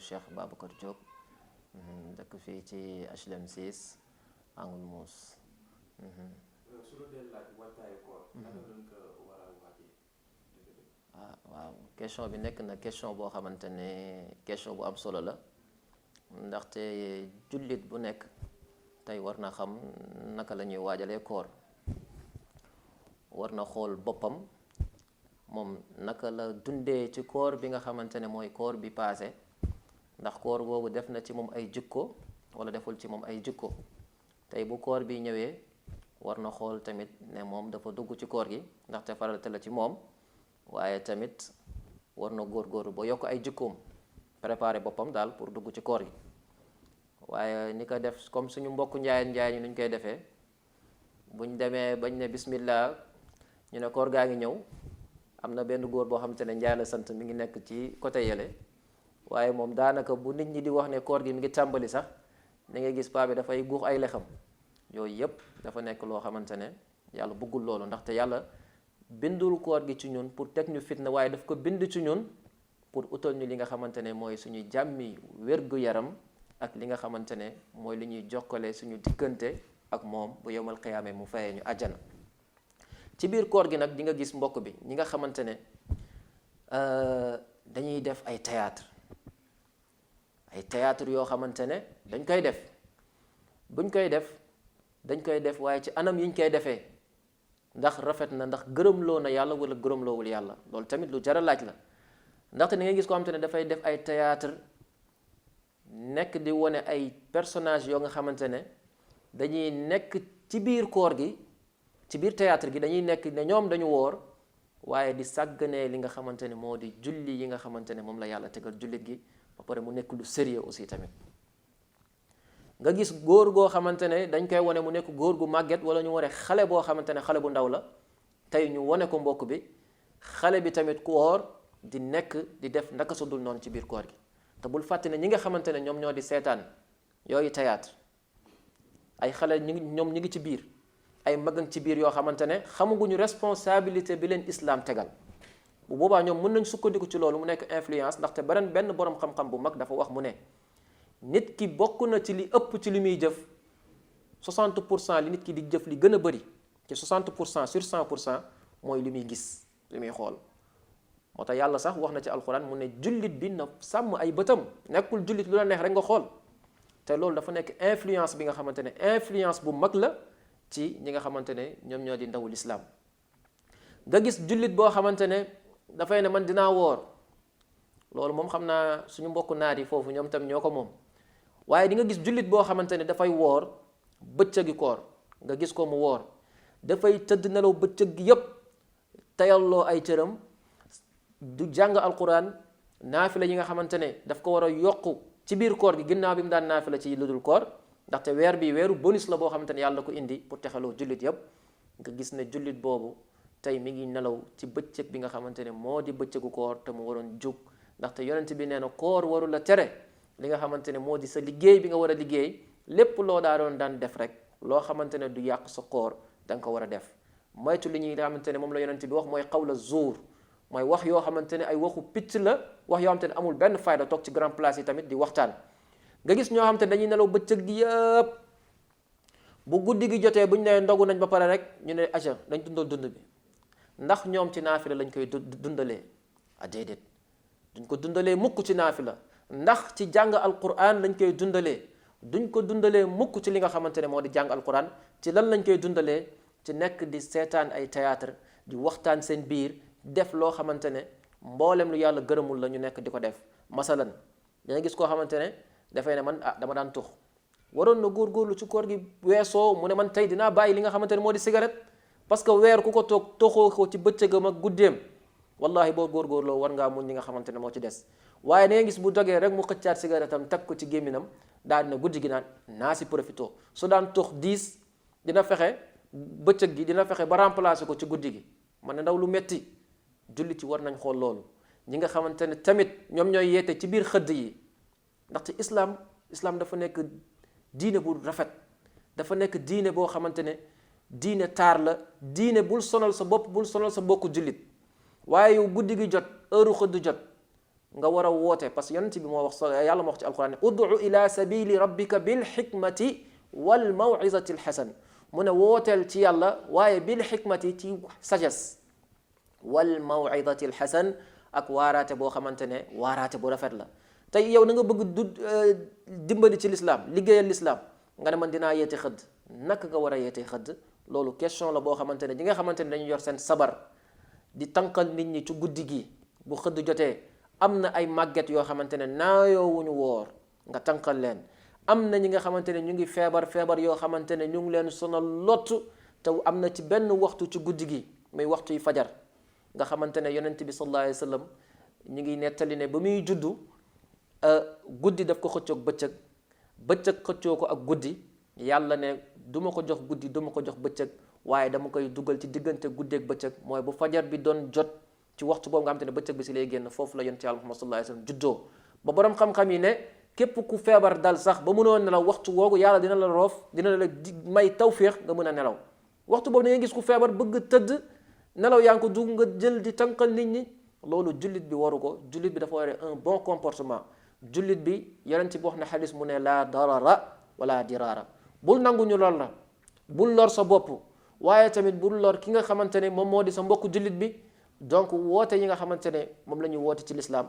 Cheikh Babacar Diop dëkk fii ci HLM 6 Angle Mousse. su la dee laaj waajtaayu koor naka lañ ko war a waajee. waaw question bi nekk na question boo xamante ne question bu am solo la ndaxte jullit bu nekk tey war na xam naka la ñuy waajalee koor, war na xool boppam moom naka la dundee ci koor bi nga xamante ne mooy koor bi paase, ndax koor boobu def na ci moom ay jikko wala deful ci moom ay jikko. tey bu koor bi ñëwee war na xool tamit ne moom dafa dugg ci koor gi ndaxte farata la ci moom, waaye tamit war na góorgóorlu ba yokk ay jikkoom, préparer boppam daal pour dugg ci koor gi. waaye ni ko def comme suñu mbokku njaayeen njaay ñu koy defee, buñ demee bañ ne bismillah ñu ne koor gaa ngi ñëw, am na benn góor boo xamante ne njaay la sant mi ngi nekk ci côté yële, waaye moom daanaka bu nit ñi di wax ne koor gi mi ngi tàmbali sax da ngay gis paa bi dafay guux ay lexam. yooyu yëpp dafa nekk loo xamante ne yàlla bëggul loolu, ndaxte yàlla bindul koor gi ci ñun pour teg ñu fitna, waaye daf ko bind ci ñun pour utal ñu li nga xamante ne mooy suñu jàmmi wér-gu-yaram ak li nga xamante ne mooy li ñuy jokkale suñu diggante ak moom bu yowmal xiyaame mu fayee ñu àjjana. ci biir koor gi nag di nga gis mbokk bi ñi nga xamante ne dañuy def ay théâtre yoo xamante ne dañ koy def, buñ koy def dañ koy def waaye ci anam yiñ koy defee ndax rafet na, ndax gërëmloo na yàlla wala gërëmloowul yàlla. loolu tamit lu jar a laaj la, ndaxte ni ngay gis ko xamante ne dafay def ay théâtre nekk di wone ay personnage yoo nga xamante ne dañuy nekk ci biir koor gi, ci biir théâtre gi dañuy nekk ne ñoom dañu woor, waaye di sàgganee li nga xamante ne moo di julli yi nga xamante ne moom la yàlla tegal jullit gi, ba pare mu nekk lu sérieux aussi tamit. nga gis góor goo xamante ne dañ koy wone mu nekk góor gu màgget, wala ñu wone xale boo xamante ne xale bu ndaw la, tey ñu wone ko mbokk bi xale bi tamit ku woor di nekk di def ndaka su dul noonu ci biir koor gi. te bul fàtte ne ñi nga xamante ne ñoom ñoo di seetaan yooyu théâtre, ay xale ñoom ñi ngi ci biir, ay magan ci biir yoo xamante ne xamaguñu responsabilité bi leen islam tegal. bu boobaa ñoom mën nañ sukkandiku ci loolu mu nekk influence, ndaxte benn borom xam-xam bu mag dafa wax mu ne nit ki bokk na ci li ëpp ci li muy jëf 60% li nit ki di jëf li gën a bëri ci 60% sur 100% mooy li muy gis, li muy xool. moo tax yàlla sax wax na ci alxuraan mu ne jullit bi na sàmm ay bëtam, nekkul jullit lu la neex rek nga xool. te loolu dafa nekk influence bi nga xamante ne influence bu mag la ci ñi nga xamante ne ñoom ñoo di ndawul islam. nga gis jullit boo xamante ne dafay ne man dinaa woor, loolu moom xam naa suñu mbokku naar yi foofu ñoom tam ñoo ko moom. waaye di nga gis jullit boo xamante ne dafay woor bëccëgi koor, nga gis ko mu woor, dafay tëdd nelaw bëccëg gi yépp, tayalloo ay cëram, du jàng alquran, naafila yi nga xamante ne daf ko war a yokku ci biir koor gi ginnaaw bi mu daan naafila ci lu dul koor, ndaxte weer bi weeru bonus la boo xamante ne yàlla ko indi pour texaloo jullit yépp. nga gis ne jullit boobu tey mi ngi nelaw ci bëccëg bi nga xamante ne moo di bëccëgu koor te mu waroon jóg, ndaxte yonent bi nee na koor waru la tere li nga xamante ne moo di sa liggéey bi nga war a liggéey, lépp loo daan def rek loo xamante ne du yàq sa koor da nga ko war a def. moytu li ñuy xamante ne moom la yonent bi wax mooy xawla zuur, mooy wax yoo xamante ne ay waxu picc la, wax yoo xamante ne amul benn fayda, toog ci grand place yi tamit di waxtaan. nga gis ñoo xamante ne dañuy nelaw bëccëg gi yëpp, bu guddi gi jotee bu ñu nee ndogu nañ ba pare rek ñu ne aja dañ dundal dund bi. ndax ñoom ci naafila lañ koy dundalee? déedéet, duñ ko dundalee mukk ci naafila. ndax ci jàng alquran lañ koy dundalee? duñ ko dundalee mukk ci li nga xamante ne moo di jàng alquran. ci lan lañ koy dundalee? ci nekk di seetaan ay théâtre, di waxtaan seen biir, def loo xamante ne mboolem lu yàlla gërëmul la ñu nekk di ko def. masalan danga gis koo xamante ne dafay ne man dama daan tux, waroon na góorgóorlu ci koor gi weesoo mu ne man tey dinaa bàyyi li nga xamante ne moo di cigarette, parce que weer ku ko toog toxoo ko ci bëccëgam ak guddeem, wallahi boo góorgóorloo war ngaa muñ li nga xamante ne moo ci des. waaye da ngay gis bu dogee rek mu xëccaat cigarette am teg ko ci gémminam, daal dina guddi gi naa si profito. su daan tox 10 dina fexe bëccëg gi dina fexe ba remplacer ko ci guddi gi. man ne ndaw lu metti, jullit ci war nañ xool loolu. ñi nga xamante ne tamit ñoom ñooy yeete ci biir xëdd yi, ndaxte islam dafa nekk diine bu rafet, dafa nekk diine boo xamante ne diine taar la, diine bul sonal sa bopp, bul sonal sa bokku jullit. waaye yow guddi gi jot, heure xëdd jot, nga war a woote parce que yonent bi moo wax yàlla moo wax ci alquran ne ud'u ila sabili rabbika bil hikmati wal maw'izati al hasan mu ne wooteel ci yàlla waaye bil hikmati ci sagesse wal maw'izati al hasan ak waaraate boo xamante ne waaraate bu rafet la tey yow na nga bëgg dimbali ci l'islam liggéeyal l'islam nga ne man dinaa yeete xëdd naka nga war a yeete xëdd loolu question la boo xamante ne ñi nga xamante ne dañu yor seen sabar di tànqal nit ñi ci guddi gi bu xëdd jotee am na ay màgget yoo xamante ne naayoowuñu woor nga tànqal leen am na ñi nga xamante ne ñu ngi feebar yoo xamante ne ñu ngi leen sonal lott te am na ci benn waxtu ci guddi gi muy waxtu yi fajar nga xamante ne yonent bi sallallahu alayhi wa sallam ñu ngi nettali ne ba muy juddu guddi daf ko xëccoog bëccëg xëccoo ko ak guddi yàlla ne du ma ko jox guddi du ma ko jox bëccëg waaye dama koy dugal ci diggante guddi ak bëccëg mooy bu fajar bi doon jot ci waxtu boobu nga xamante ne bëccëg bi si lay génn foofu la yonent yàlla Muhammad sallallahu alayhi wa sallam juddoo ba borom xam-xam yi ne képp ku feebar dal sax ba mënoo nelaw waxtu woogu yàlla dina la roof dina la may tawféex nga mën a nelaw waxtu boobu da ngay gis ku feebar bëgg tëdd nelaw yaa ngi ko dugg nga jël di tànqal nit ñi loolu jullit bi waru ko jullit bi dafa war un bon comportement jullit bi yonent bi wax na xadis mu ne laa darara wala diraara bul nangu ñu lor la bul lor sa bopp waaye tamit bul lor ki nga xamante ne moom moo di sa mbokku jullit bi donc woote yi nga xamante ne moom la ñuy woote ci l'islam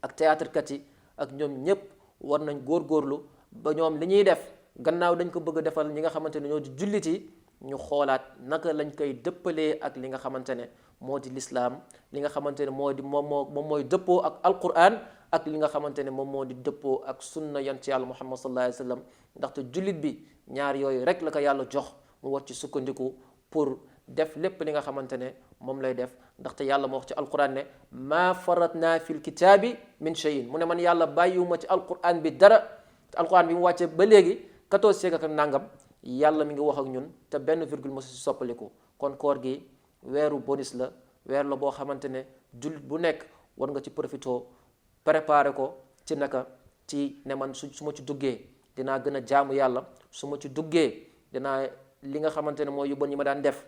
ak théâtre kat yi ak ñoom ñëpp war nañ góorgóorlu ba ñoom li ñuy def gannaaw dañ ko bëgg a defal ñi nga xamante ne ñoo di jullit yi ñu xoolaat naka lañ koy dëppalee ak li nga xamante ne moo di l'islam li nga xamante ne moo di moom mooy dëppoo ak alquran ak li nga xamante ne moom moo di dëppoo ak sunna yonent yàlla Muhammad sallallahu alayhi wa sallam ndaxte jullit bi ñaar yooyu rek la ko yàlla jox mu war ci sukkandiku pour def lépp li nga xamante ne moom lay def ndaxte yàlla moo wax ci alquran ne maa faratna fil kitaabi min shay'in mu ne man yàlla bàyyiwuma ci alquran bi dara alquran bi mu wàccee ba léegi 14 siècle ak nangam yàlla mi ngi wax ak ñun te benn virgule mosu si soppaliku kon koor gi weeru bonus la weer la boo xamante ne jullit bu nekk war nga ci profito préparer ko ci naka ci ne man su ma ci duggee dinaa gën a jaamu yàlla su ma ci duggee dinaa li nga xamante ne mooy yu bon yi ma daan def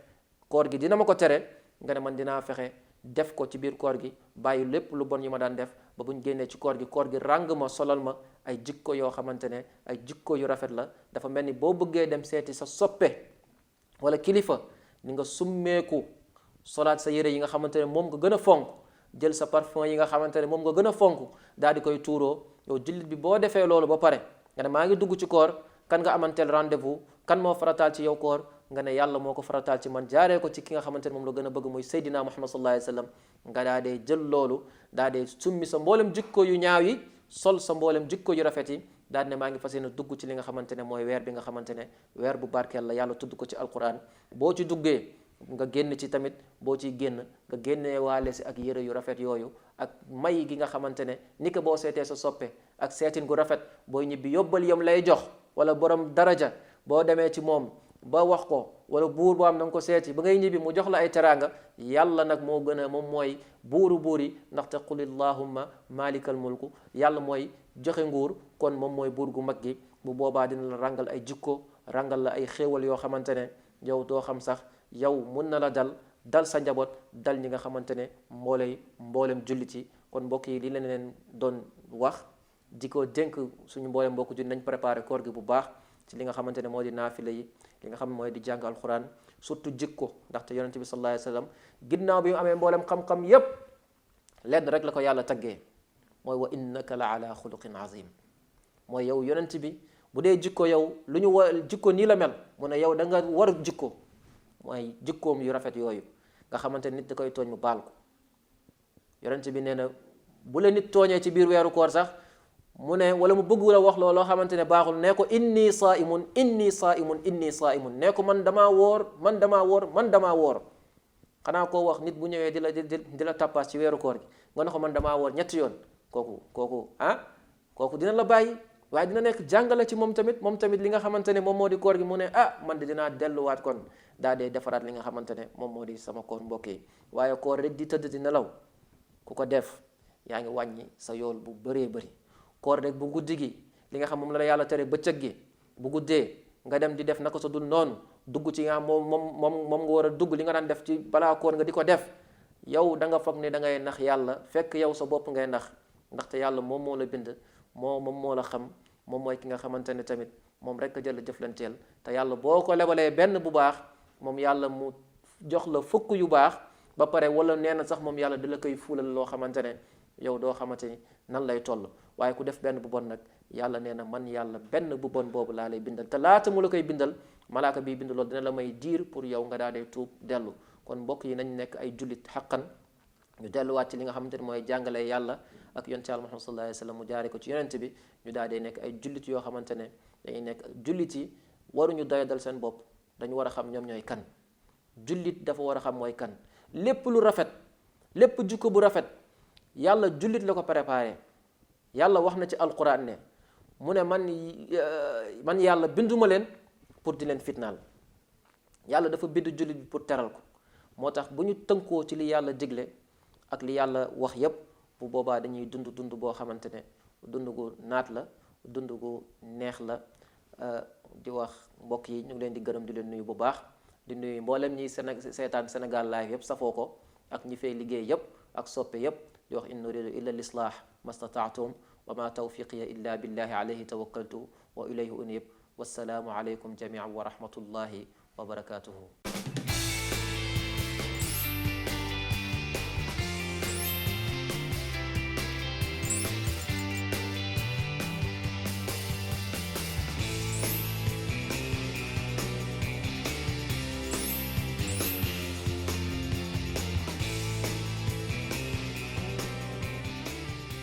koor gi dina ma ko tere nga ne man dinaa fexe def ko ci biir koor gi bàyyi lépp lu bon yi ma daan def ba buñ génnee ci koor gi ràng ma solal ma ay jikko yoo xamante ne ay jikko yu rafet la dafa mel ni boo bëggee dem seeti sa soppe wala kilifa ni nga summeeku solaat sa yére yi nga xamante ne moom nga gën a fonk jël sa parfum yi nga xamante ne moom nga gën a fonk daal di koy tuuroo yow jullit bi boo defee loolu ba pare nga ne maa ngi dugg ci koor kan nga amanteel rendez-vous kan moo farataal ci yow koor nga ne yàlla moo ko farataal ci man jaaree ko ci ki nga xamante ne moom la gën a bëgg muy Seydina Muhammad sallallahu alayhi wa sallam nga daa dee jël loolu daa dee summi sa mboolem jikko yu ñaaw yi sol sa mboolem jikko yu rafet yi daal ne maa ngi fas yéene dugg ci li nga xamante ne mooy weer bi nga xamante ne weer bu barkeel la yàlla tudd ko ci alquran boo ci duggee nga génn ci tamit boo ciy génn nga génnee waale si ak yére yu rafet yooyu ak may gi nga xamante ne ni ko boo seetee sa soppe ak seetin gu rafet booy ñibbi yóbbal yam lay jox wala borom daraja boo demee ci moom ba wax ko wala buur boo am na nga ko seeti ba ngay ñibbi mu jox la ay teraanga yàlla nag moo gën a moom mooy buur yi ndaxte qul illahumma malikal mulku yàlla mooy joxe nguur kon moom mooy buur gu mag gi bu boobaa dina la rangal ay jikko rangal la ay xéewal yoo xamante ne yow doo xam sax yow mun na la dal sa njaboot dal ñi nga xamante ne mboolem jullit yi kon mbokk yi li leen doon wax di ko dénk suñu mboolem mbokk jullit nañ préparé koor gi bu baax ci li nga xamante ne moo di naafila yi li nga xam ne mooy di jàng alquran surtout jikko ndaxte yonente bi sallallahu alayhi wa sallam ginnaaw bi mu amee mboolem xam-xam yépp lenn rek la ko yàlla taggee mooy wa innaka la ala xuluqin azim mooy yow yonente bi bu dee jikko yow lu ñu wa jikko nii la mel mu ne yow da nga war jikko mooy jikkoom yu rafet yooyu nga xamante nit da koy tooñ mu baal ko yonente bi nee na bu la nit tooñee ci biir weeru koor sax mu ne wala mu bëgg la wax loo xamante ne baaxul nee ko inni saimun inni saimun inni saimun nee ko man damaa woor xanaa koo wax nit bu ñëwee di la tappaas ci weeru koor gi nga ne ko man damaa woor ñetti yoon kooku dina la bàyyi waaye dina nekk jàngale ci moom tamit li nga xamante ne moom moo di koor gi mu ne man de dinaa delluwaat kon daa dee defaraat li nga xamante ne moom moo di sama koor mbokk yi waaye koor rek di tëdd di nelaw ku ko def yaa ngi wàññi sa yool bu bëree bëri koor rek bu guddi gi li nga xam moom la yàlla tere bëccëg gi bu guddee nga dem di def naka sa dul noonu dugg ci nga moom nga war a dugg li nga daan def ci balaa koor nga di ko def yow da nga foog ne da ngay nax yàlla fekk yow sa bopp ngay nax ndaxte yàlla moom moo la bind moom moo la xam moom mooy ki nga xamante ne tamit moom rek a jël jëflanteel te yàlla boo ko lebalee benn bu baax moom yàlla mu jox la fukk yu baax ba pare wala nee na sax moom yàlla da la koy fuulal loo xamante ne yow doo xamante ni nan lay toll. waaye ku def benn bu bon nag yàlla nee na man yàlla benn bu bon boobu laa lay bindal te laata mu la koy bindal malaaka bii bind loolu dina la may diir pour yow nga daa dee tuub dellu. kon mbokk yi nañ nekk ay jullit xaqan ñu delluwaat ci li nga xamante ne mooy jàngale yàlla ak yonent yàlla Muhammad sallallahu alayhi wa sallam mu jaare ko ci yonent bi ñu daa dee nekk ay jullit yoo xamante ne dañuy nekk jullit yi waruñu doyadal seen bopp dañu war a xam ñoom ñooy kan. jullit dafa war a xam mooy kan. lépp lu rafet lépp jukko bu rafet yàlla jullit la ko préparé. yàlla wax na ci alquran ne mu ne man yàlla binduma leen pour di leen fitnaal yàlla dafa bind jullit bi pour teral ko. moo tax bu ñu tënkoo ci li yàlla digle ak li yàlla wax yépp bu boobaa dañuy dund boo xamante ne dund gu naat la dund gu neex la. di wax mbokk yi ñu ngi leen di gërëm di leen nuyu bu baax di nuyu mboolem ñi seetaan Sénégal live yépp safoo ko ak ñi fay liggéey yépp ak soppe yépp di wax in uridu illa lislah mastataatum wa ma tawfiqiya illa billahi alayhi tawakkaltu wa ilayhi unib wassalaamu alaykum jamian wa rahmatullahi wa barakatuhu.